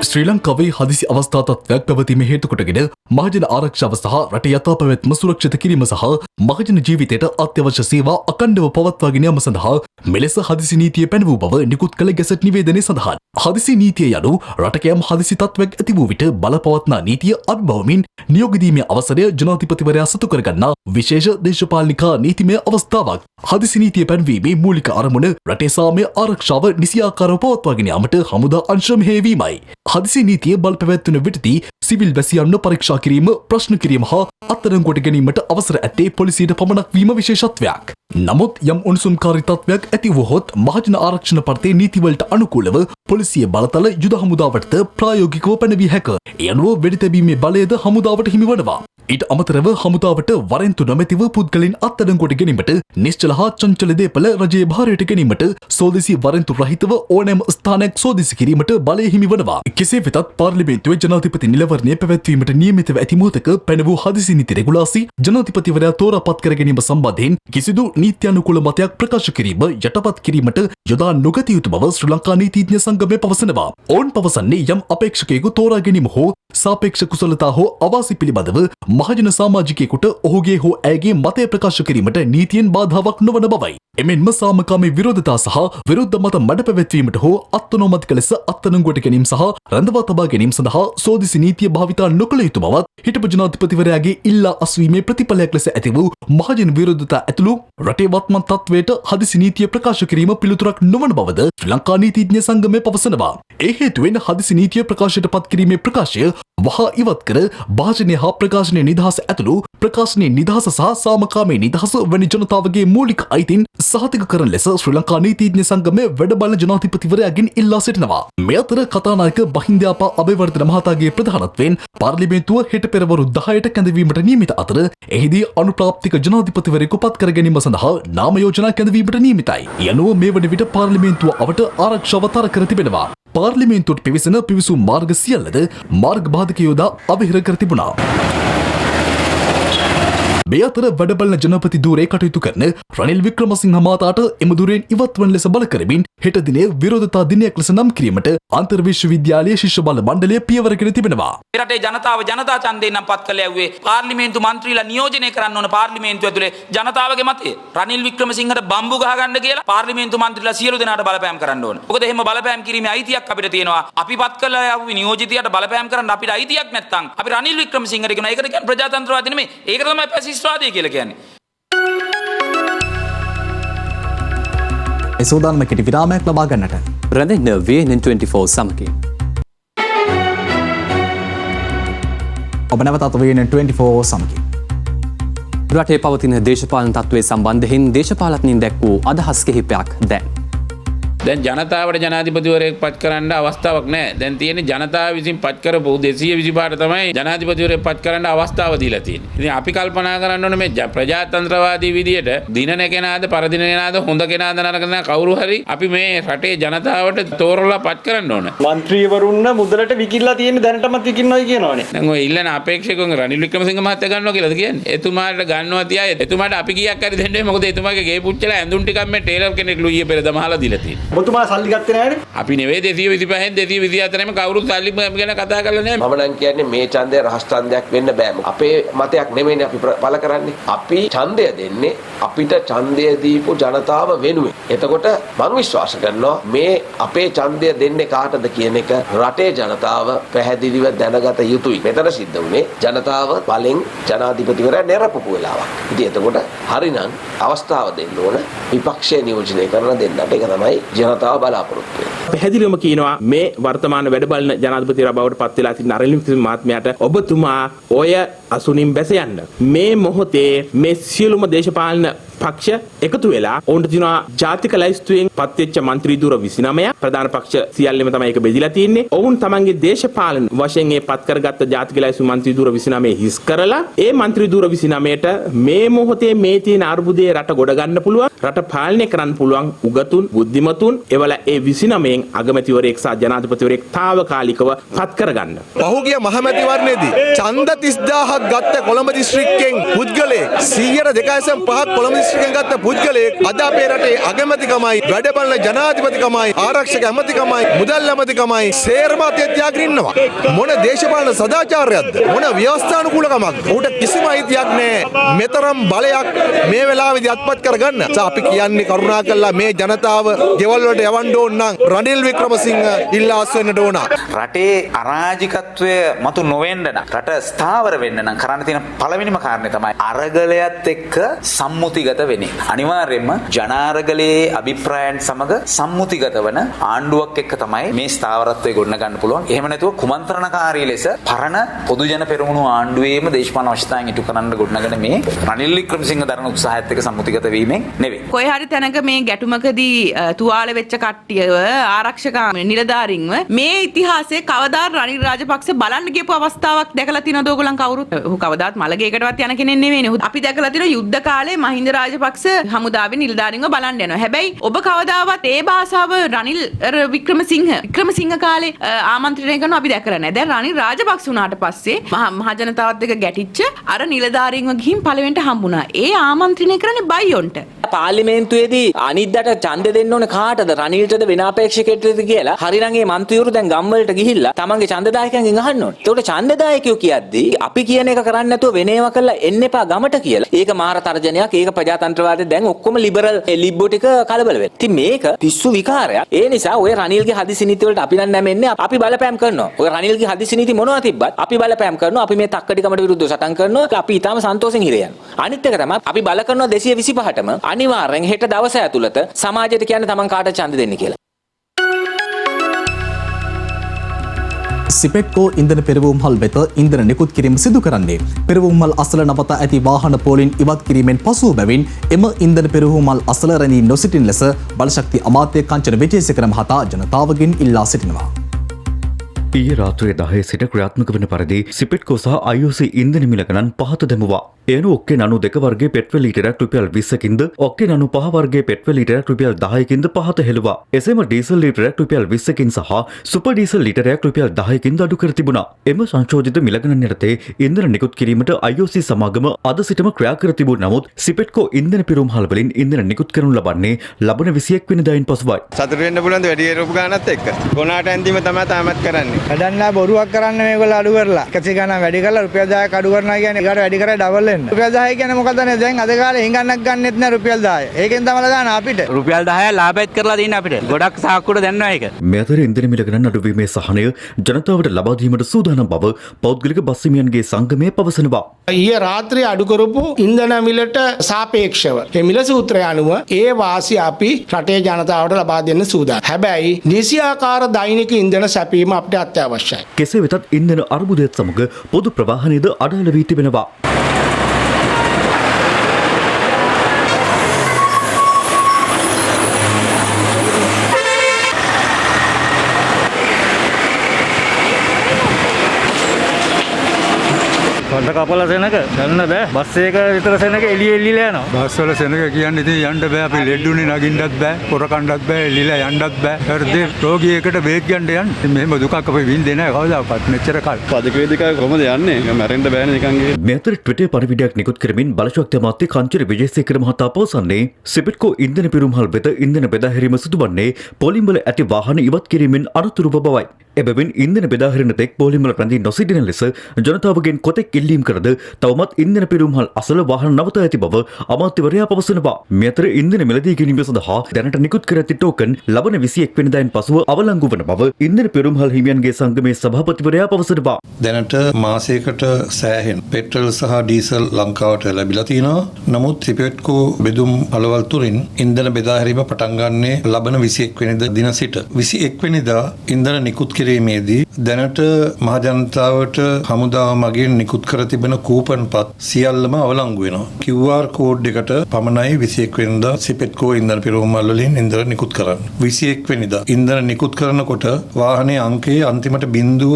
ශ්‍රී ලංකාවේ හදිසි අවස්ථා තත්ත්වයක් පැවතීම හේතු කොටගෙන මහජන ආරක්ෂාව සහ රටේ යථා පැවැත්ම සුරක්ෂිත කිරීම සහ මහජන ජීවිතයට අත්‍යවශ්‍ය සේවා අඛණ්ඩව පවත්වාගෙන යාම සඳහා මෙලෙස හදිසි නීතිය පැනවූ බව නිකුත් කළ ගැසට් නිවේදනයේ සඳහන්. හදිසි නීතිය යනු රටක යම් හදිසි තත්ත්වයක් ඇති වූ විට බලපවත්නා නීතිය අභිබවමින් නියෝග දීමේ අවසරය ජනාධිපතිවරයා සතු කරගන්නා විශේෂ දේශපාලනික නීතිමය අවස්ථාවක්. හදිසි නීතිය පැනවීමේ මූලික අරමුණ රටේ සාමය ආරක්ෂාව නිසියාකාරව පවත්වාගෙන යාමට හමුදා අංශ මෙහෙයවීමයි. හදිසි නීතිය බලපැවැත්වෙන විටදී සිවිල් වැසියන්ව පරීක්ෂා කිරීම, ප්‍රශ්න කිරීම හා අත්අඩංගුවට ගැනීමට අවසර ඇත්තේ පොලිසියට පමණක් වීම විශේෂත්වයක්. නමුත් යම් උණුසුම්කාරී තත්ත්වයක් ඇති වුවහොත් මහජන ආරක්ෂණ පරිතේ නීතිවලට අනුකූලව පොලිසිය බලතල යුද හමුදාවට ප්‍රායෝගිකව පැනවිය හැක. ඒ අනුව වෙඩි තැබීමේ බලයද හමුදාවට හිමි වනවා. ඊට අමතරව හමුදාවට වරෙන්තු නොමැතිව පුද්ගලයන් අත්අඩංගුවට ගැනීමට, නිශ්චල හා චංචල දේපල රජයේ භාරයට ගැනීමට, සෝදිසි වරෙන්තු රහිතව ඕනෑම ස්ථානයක් සෝදිසි කිරීමට බලය හිමි වනවා. කෙසේ වෙතත් පාර්ලිමේන්තුවේ ජනාධිපති නිලවරණය පැවැත්වීමට නියමිතව ඇති මොහොතක පැන වූ හදිසි නීති රෙගුලාසි ජනාධිපතිවරයා තෝරාපත් කර ගැනීම සම්බන්ධයෙන් කිසිදු නීත්‍යානුකූල මතයක් ප්‍රකාශ කිරීම යටපත් කිරීමට යොදා නොගත යුතු බව ශ්‍රී ලංකා නීතිඥ සංගමය පවසනවා. ඔවුන් පවසන්නේ යම් අපේක්ෂකයෙකු තෝරා ගැනීම හෝ සාපේක්ෂ කුසලතා හෝ අවාසි පිළිබඳව මහජන සමාජිකයෙකුට ඔහුගේ හෝ ඇයගේ මතය ප්‍රකාශ කිරීමට නීතියෙන් බාධාවක් නොවන බවයි. එමෙන්ම සාමකාමී විරෝධතා සහ විරුද්ධ මත මඩ පැවැත්වීමට හෝ අත්අනෝමතික ලෙස අත්අඩංගුවට ගැනීම සහ රඳවා තබා ගැනීම සඳහා සෝදිසි නීතිය භාවිතා නොකළ යුතු බවත් හිටපු ජනාධිපතිවරයාගේ ඉල්ලා අස්වීමේ ප්‍රතිඵලයක් ලෙස ඇති වූ මහජන විරෝධතා ඇතුළු රටේ වත්මන් තත්ත්වයට හදිසි නීතිය ප්‍රකාශ කිරීම පිළිතුරක් නොවන බවද ශ්‍රී ලංකා නීතිඥ සංගමය පවසනවා. ඒ හේතුවෙන් හදිසි නීතිය ප්‍රකාශයට පත් කිරීමේ ප්‍රකාශය වහා ඉවත් කර භාෂණය හා ප්‍රකාශනයේ නිදහස ඇතුළු ප්‍රකාශනයේ නිදහස සහ සාමකාමී නිදහස වැනි ජනතාවගේ මූලික අයිතීන් සහතික කරන ලෙස ශ්‍රී ලංකා නීතිඥ සංගමය වැඩබලන ජනාධිපතිවරයාගෙන් ඉල්ලා සිටිනවා. මේ අතර කතානායක බහින්දයාපා අබේවර්ධන මහතාගේ ප්‍රධානත්වයෙන් පාර්ලිමේන්තුව හෙට පෙරවරු 10ට කැඳවීමට නියමිත අතර එහිදී අනුප්‍රාප්තික ජනාධිපතිවරයෙකු පත් කර ගැනීම සඳහා නාම යෝජනා කැඳවීමට නියමිතයි. යනුව මේ වන විට පාර්ලිමේන්තුව අවට ආරක්ෂාව තර කර තිබෙනවා. පාර්ලිමේන්තුවට පිවිසෙන පිවිසුම් මාර්ග සියල්ලද මාර්ග බාධක යෝදා අවහිර කර තිබුණා. මේ අතර වැඩබලන ජනපති ධූරයේ කටයුතු කරන රනිල් වික්‍රමසිංහ මහතාට එම ධූරයෙන් ඉවත්වන ලෙස බල කරමින් හෙට දිනේ විරෝධතා දිනයක් ලෙස නම් කිරීමට අන්තර් විශ්වවිද්‍යාලයේ ශිෂ්‍ය බල මණ්ඩලය පියවරගෙන තිබෙනවා. රටේ ජනතාව ජනතා ඡන්දයෙන් නම් පත් කළ යුවේ පාර්ලිමේන්තු මන්ත්‍රීලා නියෝජනය කරන්න ඕන පාර්ලිමේන්තුව ඇතුලේ ජනතාවගේ මතය. රනිල් වික්‍රමසිංහට බම්බු ගහ ගන්න කියලා පාර්ලිමේන්තු මන්ත්‍රීලා සියලු දෙනාට බලපෑම් කරන්න ඕන. මොකද එහෙම බලපෑම් කිරීමේ අයිතියක් අපිට තියෙනවා. අපි පත් කළ යවුවේ නියෝජිතයට බලපෑම් කරන්න අපිට අයිතියක් නැත්නම් අපි රනිල් වික්‍රමසිංහට කියනවා ඒකට කියන්නේ ප්‍රජාතන්ත්‍රවාදී නෙමෙයි. ඒක තමයි ෆැසිස්ට්වාදී කියලා කියන්නේ. ඒ සූදානම කෙටි විරාමයක් ලබා ගන්නට රැඳෙන්න VN24 සමගින්. ඔබ නැවතත් VN24 සමගින්. රටේ පවතින දේශපාලන තත්ත්වයේ සම්බන්ධයෙන් දේශපාලඥයින් දැක් වූ අදහස් කිහිපයක් දැන්. දැන් ජනතාවට ජනාධිපතිවරයෙක් පත් කරන්න අවස්ථාවක් නැහැ. දැන් තියෙන්නේ ජනතාව විසින් පත් කරපු 225ට තමයි ජනාධිපතිවරයෙක් පත් කරන්න අවස්ථාව දීලා තියෙන්නේ. ඉතින් අපි කල්පනා කරන්න ඕනේ මේ ප්‍රජාතන්ත්‍රවාදී විදියට දිනන කෙනාද පරදින කෙනාද හොඳ කෙනාද නරක කෙනාද කවුරු හරි අපි මේ රටේ ජනතාවට තෝරලා පත් කරන්න ඕන. മന്ത്രിවරුන්න මුදලට විකිරලා තියෙන දැනටමත් විකිරනවායි කියනවනේ. දැන් ඔය ඉල්ලන අපේක්ෂකයන් රනිල් වික්‍රමසිංහ මහත්තයා ගන්නවා කියලාද කියන්නේ? එතුමාට ගන්නවා තියා එතුමාට අපි කීයක් හරි දෙන්නේ මොකද එතුමාගේ ගේ පුච්චලා ඇඳුම් ටිකක් මේ ටේලර් කෙනෙක් ලුයිය පෙර දමහලා දීලා තියෙනවා. ඔබතුමා සල්ලි ගත්තේ නැහැනේ. අපි නෙවෙයි 225න් 224ම කවුරුත් සල්ලි ගැන කතා කරලා නැහැ. මම නම් කියන්නේ මේ ඡන්දය රහස් ඡන්දයක් වෙන්න බෑ. අපේ මතයක් නෙමෙයිනේ අපි පළ කරන්නේ. අපි ඡන්දය දෙන්නේ අපිට ඡන්දය දීපු ජනතාව වෙනුවෙන්. එතකොට මම විශ්වාස කරනවා මේ අපේ ඡන්දය දෙන්නේ කාටද කියන එක රටේ ජනතාව පැහැදිලිව දැනගත යුතුයි. මෙතන සිද්ධ වුණේ ජනතාව බලෙන් ජනාධිපතිවරයා නිරපපු වෙලාවක්. ඉතින් එතකොට හරිනම් අවස්ථාව දෙන්න ඕන විපක්ෂය නියෝජනය කරන දෙන්නට ඒක තමයි ජනතාව බලාපොරොත්තු වෙනවා. පැහැදිලිවම කියනවා මේ වර්තමාන වැඩබලන ජනාධිපතිවරයා බවට පත් වෙලා සිටින රනිල් වික්‍රමසිංහ මහත්මයාට ඔබතුමා ඔය අසුනින් බැස යන්න. මේ මොහොතේ මේ සියලුම දේශපාලන පක්ෂ එකතු වෙලා ඔවුන්ට තියෙනවා ජාතික ලයිස්තුවෙන් පත්වෙච්ච മന്ത്രി ධුර 29 ප්‍රධාන පක්ෂ සියල්ලම තමයි ඒක බෙදිලා තියෙන්නේ. ඔවුන් තමන්ගේ දේශපාලන වශයෙන් මේ පත් කරගත්ත ජාතික ලයිස්තු മന്ത്രി ධුර 29 හිස් කරලා ඒ മന്ത്രി ධුර 29ට මේ මොහොතේ මේ තියෙන අර්බුදයේ රට ගොඩ ගන්න පුළුවන්, රට පාලනය කරන්න පුළුවන් උගතුන් බුද්ධිමතුන් එවල ඒ 29න් අගමැතිවරයෙක් සහ ජනාධිපතිවරයෙක් తాවකාලිකව පත් කරගන්න. පහුගිය මහමැතිවරණයේදී ඡන්ද 30000ක් ගත්ත කොළඹ දිස්ත්‍රික්කයෙන් පුද්ගලයෙක් 102.5ක් කොළඹ දිස්ත්‍රික්කයෙන් ගත්ත පුද්ගලයෙක් අද අපේ රටේ අගමැතිකමයි, වැඩබලන ජනාධිපතිකමයි, ආරක්ෂක ඇමතිකමයි, මුදල් ඇමතිකමයි සේරම අධ්‍යක්ෂකයන් ඉන්නවා. මොන දේශපාලන සදාචාරයක්ද? මොන ව්‍යවස්ථානුකූලකමක්ද? උට කිසිම අයිතියක් නැහැ. මෙතරම් බලයක් මේ වෙලාවේදී අත්පත් කරගන්න. අපි කියන්නේ කරුණා කළා මේ ජනතාව ගෙවල් වලට යවන්න ඕන නම් රනිල් වික්‍රමසිංහ ඉල්ලාස් වෙන්නට ඕන. රටේ අරාජිකත්වය මතු නොවෙන්න නම් රට ස්ථාවර වෙන්න නම් කරන්න තියෙන පළවෙනිම කාරණේ තමයි අරගලයත් එක්ක සම්මුතිගත වෙන්නේ. අනිවාර්යයෙන්ම ජනාරගලයේ අභිප්‍රායන් සමග සම්මුතිගත වන ආණ්ඩුවක් එක්ක තමයි මේ ස්ථාවරත්වය ගොඩනගන්න පුළුවන්. එහෙම නැතුව කුමන්ත්‍රණකාරී ලෙස පරණ පොදු ජන පෙරමුණු ආණ්ඩුවේම දේශපාලන අවශ්‍යතාවයන් ඉටු කරන්න ගොඩනගන මේ රනිල් වික්‍රමසිංහ දරන උත්සාහයත් එක්ක සම්මුතිගත වීමෙන් නෙවෙයි. කොයි හරි තැනක මේ ගැටුමකදී තුවාල වෙච්ච කට්ටියව ආරක්ෂක නිලධාරීන්ව මේ ඉතිහාසයේ කවදාත් රනිල් රාජපක්ෂ බලන්න ගියපු අවස්ථාවක් දැකලා තියෙනවද ඔයගොල්ලන් කවුරුත්? ඔහු කවදාත් මලගේකටවත් යන කෙනෙක් නෙවෙයිනේ. අපි දැකලා තියෙන යුද්ධ කාලේ මහින්ද රාජපක්ෂ හමුදාවේ නිලධාරීන්ව බලන්න යනවා. හැබැයි ඔබ කවදාවත් ඒ භාෂාව රනිල් වික්‍රමසිංහ කාලේ ආමන්ත්‍රණය කරනවා අපි දැකලා නැහැ. දැන් රනිල් රාජපක්ෂ උනාට පස්සේ මහ ජනතාවත් එක්ක ගැටිච්ච අර නිලධාරීන්ව ගිහින් පළවෙනිට හම්බුණා. ඒ ආමන්ත්‍රණය කරන්නේ බයියොන්ට. පාර්ලිමේන්තුවේදී අනිද්දාට ඡන්ද දෙන්න ඕන කාටද රනිල්ටද වෙන අපේක්ෂකයෙක්ටද කියලා හරිනම් ඒ മന്ത്രിවරු දැන් ගම් වලට ගිහිල්ලා තමන්ගේ ඡන්දදායකයන්ගෙන් අහන්න ඕනේ. ඒකට ඡන්දදායකයෝ කියද්දී අපි කියන එක කරන්නේ නැතුව වෙන ඒවා කරලා එන්න එපා ගමට කියලා. ඒක මාර තර්ජනයක්. ඒක ප්‍රජාතන්ත්‍රවාදයේ දැන් ඔක්කොම ලිබරල් ලිබ්බෝ ටික කලබල වෙනවා. ඉතින් මේක පිස්සු විකාරයක්. ඒ නිසා ඔය රනිල්ගේ හදිසි නීති වලට අපි නම් නැමෙන්නේ අපි බලපෑම් කරනවා. ඔය රනිල්ගේ හදිසි නීති මොනවා තිබ්බත් අපි බලපෑම් කරනවා. අපි මේ තක්කඩිකමට විරුද්ධව සටන් කරනවා. අපි ඊටාම සන්තෝෂෙන් හිර යනවා. අනිත් එක තමයි අපි බල කරනවා 225ටම අනිවාර්යෙන් හෙට දවස ඇතුළත සමාජයට කියන්න තමන් කාට ඡන්ද දෙන්න කියලා. සිපෙට්කෝ ඉන්ධන පෙරවුම්හල් වෙත ඉන්ධන නිකුත් කිරීම සිදු කරන්නේ පෙරවුම්හල් අසල නවතා ඇති වාහන පෝලින් ඉවත් කිරීමෙන් පසුව බැවින් එම ඉන්ධන පෙරවුම්හල් අසල රැඳී නොසිටින ලෙස බලශක්ති අමාත්‍ය කංචන විජේසේකර මහතා ජනතාවගෙන් ඉල්ලා සිටිනවා. ඊයේ රාත්‍රියේ 10 සිට ක්‍රියාත්මක වන පරිදි සිපෙට්කෝ සහ IOC ඉන්ධන මිල ගණන් පහත දැමුවා. එයන ඔක්ටේන් 92 වර්ගයේ පෙට්‍රල් ලීටරයක් රුපියල් 20කින්ද ඔක්ටේන් 95 වර්ගයේ පෙට්‍රල් ලීටරයක් රුපියල් 10කින්ද පහත හෙළුවා. එසේම ඩීසල් ලීටරයක් රුපියල් 20කින් සහ සුපර් ඩීසල් ලීටරයක් රුපියල් 10කින්ද අඩු කර තිබුණා. එම සංශෝධිත මිල ගණන් යටතේ ඉන්ධන නිකුත් කිරීමට IOC සමාගම අද සිටම ක්‍රියා කර තිබුණ නමුත් සිපෙට්කෝ ඉන්ධන පිරුම්හල් වලින් ඉන්ධන නිකුත් කරනු ලබන්නේ ලබන 21 වෙනිදායින් පසුවයි. සතුට වෙන්න පුළුවන් වැඩි රූප ගානත් එක්ක. ගොනාට ඇඳීම තමයි තාමත් කරන්නේ. වැඩන්න බොරුවක් කරන්න මේගොල්ලෝ අඩු කරලා 100 ගණන් වැඩි කරලා රුපියල් 10ක් අඩු කරනවා කියන්නේ ඒකට වැඩි කරලා ඩබල් වෙන්න. රුපියල් 10 කියන්නේ මොකද නේ දැන් අද කාලේ හිඟන්නක් ගන්නෙත් නෑ රුපියල් 10. ඒකෙන් තමයි දාන අපිට. රුපියල් 10 ලාභයත් කරලා දෙන්න අපිට. ගොඩක් සාක්කුවට දැන්නවා ඒක. මේ අතර ඉන්ධන මිල ගණන් අඩුවීමේ සහනය ජනතාවට ලබා දීමට සූදානම් බව පෞද්ගලික බස් හිමියන්ගේ සංගමය පවසනවා. ඊයේ රාත්‍රියේ අඩු කරපු ඉන්ධන මිලට සාපේක්ෂව මේ මිල සූත්‍රය අනුව ඒ වාසිය අපි රටේ ජනතාවට ලබා දෙන්න සූදානම්. හැබැයි නිසියාකාර දෛනික ඉන්ධන සැපීම අපිට අත්‍යවශ්‍යයි. කෙසේ වෙතත් ඉන්ධන අර්බුදයත් සමග පොදු ප්‍රවාහනයද අඩාල වී තිබෙනවා. පොඩ්ඩක් කපලා සෙනක ගන්න බෑ. බස් එක විතර සෙනක එළියලා යනවා. බස් වල සෙනක කියන්නේ ඉතින් යන්න බෑ. අපි ලෙඩුනේ නගින්නත් බෑ. පොර කණ්ඩත් බෑ. එළිලා යන්නත් බෑ. හරිද? රෝගියෙකුට බේක් ගන්න යන්න. මෙහෙම දුකක් අපි විඳින්නේ නැහැ කවදාවත්. මෙච්චර කල්. පදක වේදිකාවේ කොහමද යන්නේ? මැරෙන්න බෑනේ නිකන් ගියේ. මේ අතර ට්විටර් පරිවිඩයක් නිකුත් කරමින් බලශක්ති අමාත්‍ය කංචන විජේසේකර මහතා පවසන්නේ සිපෙට්කෝ ඉන්ධන පිරුම්හල් වෙත ඉන්ධන බෙදා හැරීම සිදුවන්නේ පොලිම් වල ඇති වාහන ඉවත් කිරීමෙන් අනතුරු බවයි. එබැවින් ඉන්ධන බෙදාහරින තෙක් පොලිමල රැඳී නොසිටින ලෙස ජනතාවගෙන් කොතෙක් ඉල්ලීම් කරද තවමත් ඉන්ධන පිරුම්හල් අසල වාහන නවතා ඇති බව අමාත්‍යවරයා පවසනවා. මේ අතර ඉන්ධන මිලදී ගැනීම සඳහා දැනට නිකුත් කර ඇති ටෝකන් ලබන 21 වෙනිදායින් පසුව අවලංගු වන බව ඉන්ධන පිරුම්හල් හිමියන්ගේ සංගමේ සභාපතිවරයා පවසනවා. දැනට මාසයකට සෑහෙන පෙට්‍රල් සහ ඩීසල් ලංකාවට ලැබිලා තියෙනවා. නමුත් ත්‍රිපෙට්කෝ බෙදුම් පළවල් තුලින් ඉන්ධන බෙදා හැරීම පටන් ගන්නේ ලබන 21 වෙනිදා දින සිට 21 වෙනිදා ඉන්ධන නිකුත් කිරීමේදී දැනට මහ ජනතාවට හමුදාව මගින් නිකුත් කර තිබෙන කූපන්පත් සියල්ලම අවලංගු වෙනවා. QR කෝඩ් එකට පමණයි 21 වෙනිදා ත්‍රිපෙට්කෝ ඉන්ධන පිරවුම්වල වලින් ඉන්ධන නිකුත් කරන්නේ. 21 වෙනිදා ඉන්ධන නිකුත් කරනකොට වාහනේ අංකයේ අන්තිමට බිඳුව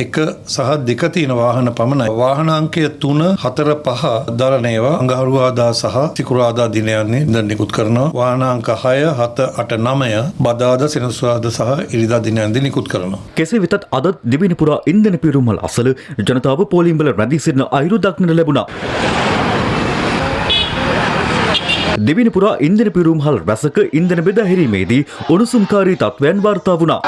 1 සහ 2 තියෙන වාහන පමණයි. වාහන අංකය 3, 4, 5 දරන ඒවා අඟහරුවාදා සහ සිකුරාදා දිනයන්හි ඉන්ධන නිකුත් කරනවා. වාහන අංක 6, 7, 8, 9 බදාදා සෙනසුරාදා සහ ඉරිදා දිනයන්දී නිකුත් කරනවා. කෙසේ වෙතත් අද දිවින පුරා ඉන්ධන පිරුම්හල් අසල ජනතාව පොලිම්වල රැඳී සිටින අයුරු දක්නට ලැබුණා. දිවින පුරා ඉන්ධන පිරුම්හල් රැසක ඉන්ධන බෙදා හැරීමේදී උණුසුම්කාරී තත්ත්වයන් වාර්තා වුණා.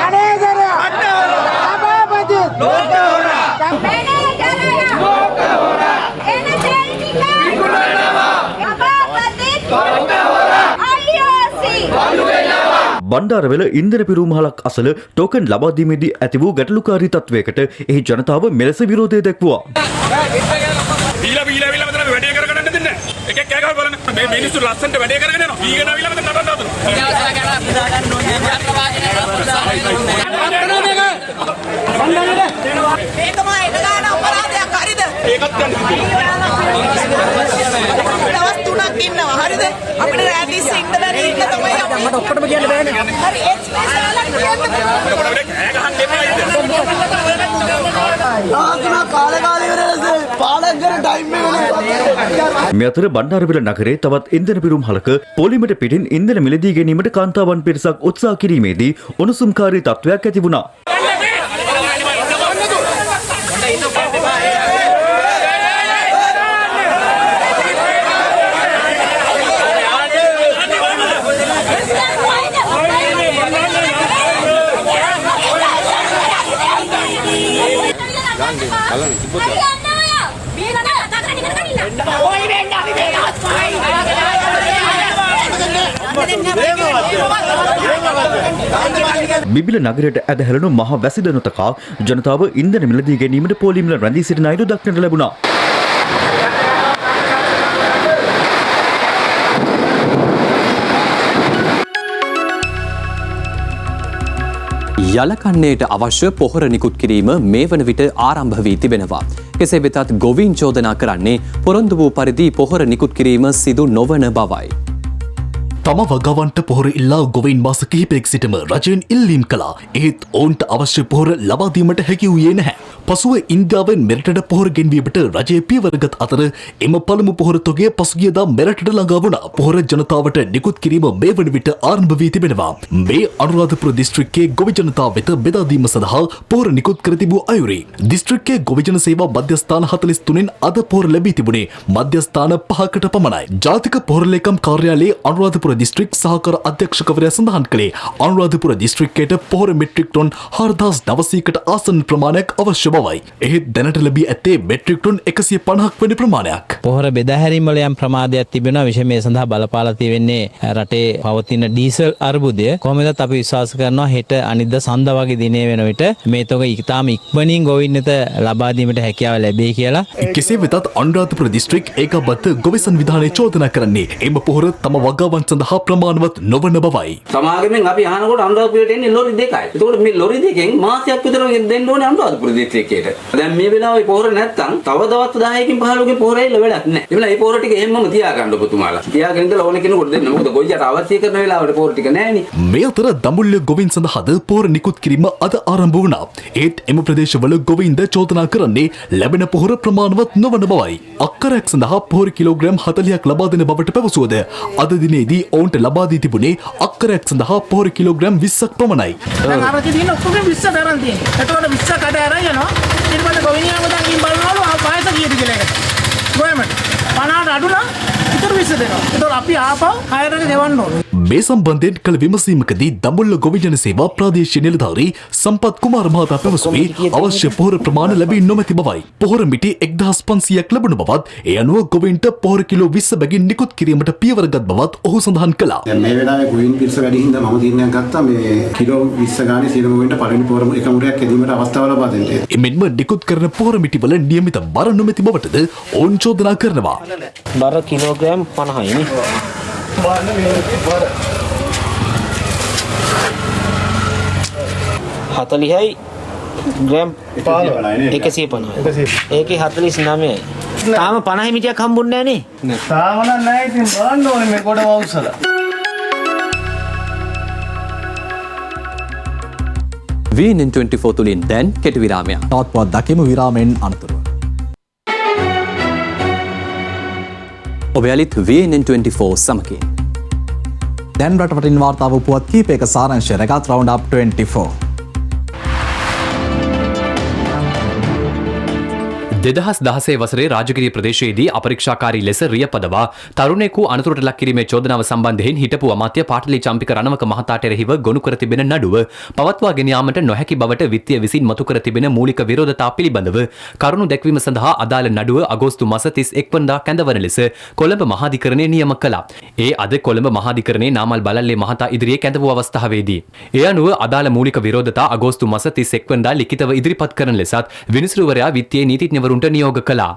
බණ්ඩාරවෙල ඉන්ධන පිරුම්හලක් අසල ටෝකන් ලබා දීමේදී ඇති වූ ගැටලුකාරී තත්වයකට එහි ජනතාව මෙලෙස විරෝධය දැක්වුවා. බීලා මෙතන වැඩේ කරගන්න දෙන්නේ නැහැ. එකෙක් කෑ ගහලා බලන්න. මේ මිනිස්සු ලස්සනට වැඩේ කරගෙන යනවා. ඊගෙන අවිලා මෙතන නටන්න මේ අතර බණ්ඩාරවිල නගරයේ තවත් ඉන්ධන පිරුම්හලක පොලිමට පිටින් ඉන්ධන මිලදී ගැනීමට කාන්තාවන් පිරිසක් උත්සාහ කිරීමේදී උණුසුම්කාරී තත්ත්වයක් ඇති වුණා. බිබිල නගරයට ඇදහැරුණු මහ වැසිදෙනු තකා ජනතාව ඉන්ධන මිලදී ගැනීමට පොලිමල රැඳී සිටින අයුරු දක්නට ලැබුණා. යලකන්නේට අවශ්‍ය පොහොර නිකුත් කිරීම මේ වන විට ආරම්භ වී තිබෙනවා. කෙසේ වෙතත් ගොවීන් චෝදනා කරන්නේ පොරොන්දු වූ පරිදි පොහොර නිකුත් කිරීම සිදු නොවන බවයි. තම වගවන්ට පොහොර ඉල්ලා ගොවීන් මාස කිහිපයක් සිටම රජයෙන් ඉල්ලීම් කළා. ඒත් ඔවුන්ට අවශ්‍ය පොහොර ලබා දීමට හැකි වූයේ නැහැ. පසුව ඉන්දියාවෙන් මෙරටට පොහොර ගෙන්වීමට රජය පියවරගත් අතර එම පළමු පොහොර තොගය පසුගියදා මෙරටට ළඟා වුණා. පොහොර ජනතාවට නිකුත් කිරීම මේ වන විට ආරම්භ වී තිබෙනවා. මේ අනුරාධපුර දිස්ත්‍රික්කයේ ගොවි ජනතාව වෙත බෙදා දීම සඳහා පොහොර නිකුත් කර තිබූ අයුරේ දිස්ත්‍රික්කයේ ගොවි ජන සේවා මධ්‍යස්ථාන 43න් අද පොහොර ලැබී තිබුණේ මධ්‍යස්ථාන 5කට පමණයි. ජාතික පොහොර ලේකම් කාර්යාලයේ අනුරාධපුර දිස්ත්‍රික් සහකාර අධ්‍යක්ෂකවරයා සඳහන් කළේ අනුරාධපුර දිස්ත්‍රික්කයට පොහොර මෙට්‍රික් ටොන් 4900කට ආසන්න ප්‍රමාණයක් අවශ්‍ය බවයි. එහෙත් දැනට ලැබී ඇත්තේ මෙට්‍රික් ටොන් 150ක් වැනි ප්‍රමාණයක්. පොහොර බෙදාහැරීම් වල යම් ප්‍රමාදයක් තිබෙනවා. විශේෂයෙන් මේ සඳහා බලපාලා තියෙන්නේ රටේ පවතින ඩීසල් අර්බුදය. කොහොමදත් අපි විශ්වාස කරනවා හෙට අනිද්දා සඳ වගේ දිනේ වෙන විට මේ තොග ඉතාම ඉක්මනින් ගොවින් වෙත ලබා දීමට හැකියාව ලැබේ කියලා. කෙසේ වෙතත් අනුරාධපුර දිස්ත්‍රික් ඒකාබද්ධ ගොවි සංවිධානය චෝදනා කරන්නේ එම පොහොර තම වගාවන් සඳහා ප්‍රමාණවත් නොවන බවයි. සමාගමෙන් අපි අහනකොට අනුරාධපුරයට එන්නේ ලොරි 2යි. එතකොට මේ ලොරි 2කින් මාසයක් විතර දෙන්න ඕනේ අනුරාධපුර දිස්ත්‍රික්කයට. දැන් මේ වෙලාවේ පොහොර නැත්තම් තව දවස් 10කින් 15කින් පොහොර ඇවිල්ලා වැඩක් නැහැ. ඒ වෙලාව මේ පොහොර ටික එහෙමම තියාගන්න ඔබතුමාලා. තියාගෙන ඉඳලා ඕන කෙනෙකුට දෙන්න. මොකද ගොවියට අවශ්‍ය කරන වෙලාවට පොහොර ටික නැහැනේ. මේ අතර දඹුල්ල ගොවීන් සඳහාද පොහොර නිකුත් කිරීම අද ආරම්භ වුණා. ඒත් එම ප්‍රදේශවල ගොවීන්ද චෝදනා කරන්නේ ලැබෙන පොහොර ප්‍රමාණවත් නොවන බවයි. අක්කරයක් සඳහා පොහොර කිලෝග්‍රෑම් 40ක් ලබා දෙන බවට පැවසුවද අද දිනේදී ඔවුන්ට ලබා දී තිබුණේ අක්කරයක් සඳහා පොහොර කිලෝග්‍රෑම් 20ක් පමණයි. දැන් අර තියෙන ඔක්කොම 20 තරම් තියෙනවා. එතකොට 20 කට අරන් යනවා. ඊට පස්සේ ගොවිනියම දැන් ඉන් බලනවලු ආයෙත් කීයද කියලා එකට. ගොයමට 50ට අඩු නම් ඉතුරු 20 දෙනවා. ඒතකොට අපි ආපහු 6ට දෙවන්න ඕනේ. මේ සම්බන්ධයෙන් කළ විමසීමකදී දඹුල්ල ගොවිජන සේවා ප්‍රාදේශීය නිලධාරී සම්පත් කුමාර මහතා පැවසුවේ අවශ්‍ය පොහොර ප්‍රමාණ ලැබී නොමැති බවයි. පොහොර මිටි 1500ක් ලැබුණු බවත් ඒ අනුව ගොවීන්ට පොහොර කිලෝ 20 බැගින් නිකුත් කිරීමට පියවරගත් බවත් ඔහු සඳහන් කළා. දැන් මේ වෙලාවේ ගොවීන් පිරිස වැඩි හින්දා මම තීරණයක් ගත්තා මේ කිලෝ 20 ගානේ සියලුම ගොවීන්ට පළවෙනි පොහොර එක මුඩයක් එදීමට අවස්ථාව ලබා දෙන්න. එමෙන්ම නිකුත් කරන පොහොර මිටිවල නියමිත බර නොමැති බවටද ඔවුන් චෝදනා කරනවා. බර කිලෝග්‍රෑම් 50යි නේ. 40යි ග්‍රෑම් 150. ඒකේ 49යි. තාම 50 මිටියක් හම්බුන්නේ නැහැ නේ. තාම නැහැ ඉතින් බලන්න ඕනේ මේ කොට වවුසලා. VNN24 තුලින් දැන් කෙටි විරාමයක්. තවත්වත් දකිමු විරාමෙන් අනතුරුව. ඔබ යලිත් VNN24 සමගින්. දැන් රටවටින් වාර්තාව පුවත් කීපයක සාරංශය රැගත් රවුන්ඩ් අප් 24. 2016 වසරේ රාජගිරිය ප්‍රදේශයේදී අපරීක්ෂාකාරී ලෙස රිය පදවා තරුණයෙකු අනතුරට ලක් කිරීමේ චෝදනාව සම්බන්ධයෙන් හිටපු අමාත්‍ය පාටලි චම්පික රණවක මහතාට එරෙහිව ගොනු කර තිබෙන නඩුව පවත්වා ගෙන යාමට නොහැකි බවට විත්තිය විසින් මතු කර තිබෙන මූලික විරෝධතා පිළිබඳව කරුණු දැක්වීම සඳහා අදාළ නඩුව අගෝස්තු මාස 31 වනදා කැඳවන ලෙස කොළඹ මහාධිකරණය නියම කළා. ඒ අද කොළඹ මහාධිකරණයේ නාමල් බලල්ලේ මහතා ඉදිරියේ කැඳවූ අවස්ථාවේදී ඒ අනුව අදාළ මූලික විරෝධතා අගෝස්තු මාස 31 වනදා ලිඛිතව ඉදිරිපත් කරන ලෙසත් විනිසුරුවරයා විත්තියේ නීතිඥවරුන්ට නියෝග කළා.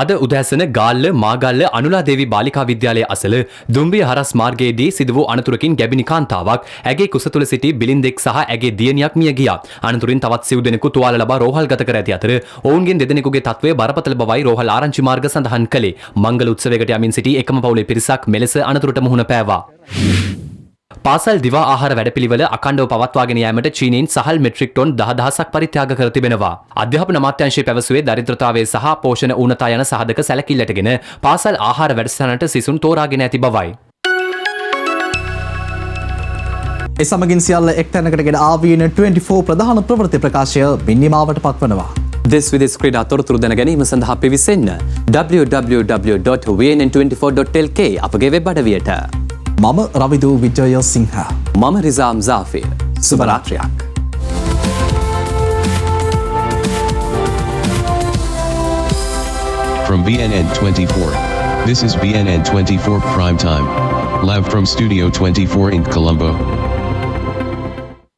අද උදෑසන ගාල්ල මාගල්ල අනුලාදේවි බාලිකා විද්‍යාලය අසල දුම්රිය හරස් මාර්ගයේදී සිදු වූ අනතුරකින් ගැබිණි කාන්තාවක් ඇගේ කුස තුළ සිටි බිලින්දෙක් සහ ඇගේ දියණියක් මිය ගියා. අනතුරින් තවත් සිව් දෙනෙකු තුවාල ලබා රෝහල්ගත කර ඇති අතර ඔවුන්ගෙන් දෙදෙනෙකුගේ තත්ත්වය බරපතල බවයි රෝහල් ආරංචි මාර්ග සඳහන් කළේ. මංගල උත්සවයකට යමින් සිටි එකම පවුලේ පිරිසක් මෙලෙස අනතුරට මුහුණ පෑවා. පාසල් දිවා ආහාර වැඩපිළිවෙල අඛණ්ඩව පවත්වාගෙන යාමට චීනයෙන් සහල් මෙට්‍රික් ටොන් 10,000ක් පරිත්‍යාග කර තිබෙනවා. අධ්‍යාපන අමාත්‍යාංශය පැවසුවේ දරිද්‍රතාවය සහ පෝෂණ ඌනතා යන සාධක සැලකිල්ලටගෙන පාසල් ආහාර වැඩසටහනට සිසුන් තෝරාගෙන ඇති බවයි. ඒ සමගින් සියල්ල එක් තැනකටගෙන VN24 ප්‍රධාන ප්‍රවෘත්ති ප්‍රකාශය බින්නිමාවට පත්වනවා. දෙස් විදෙස් ක්‍රීඩා තොරතුරු දැන ගැනීම සඳහා පිවිසෙන්න www.vn24.lk අපගේ වෙබ් අඩවියට. මම රවිදු විජය සිංහ. මම රිසාම් ජාෆිර්. සුබ රාත්‍රියක්. From VNN24. This is VNN24 Prime Time. Live from Studio 24 in Colombo.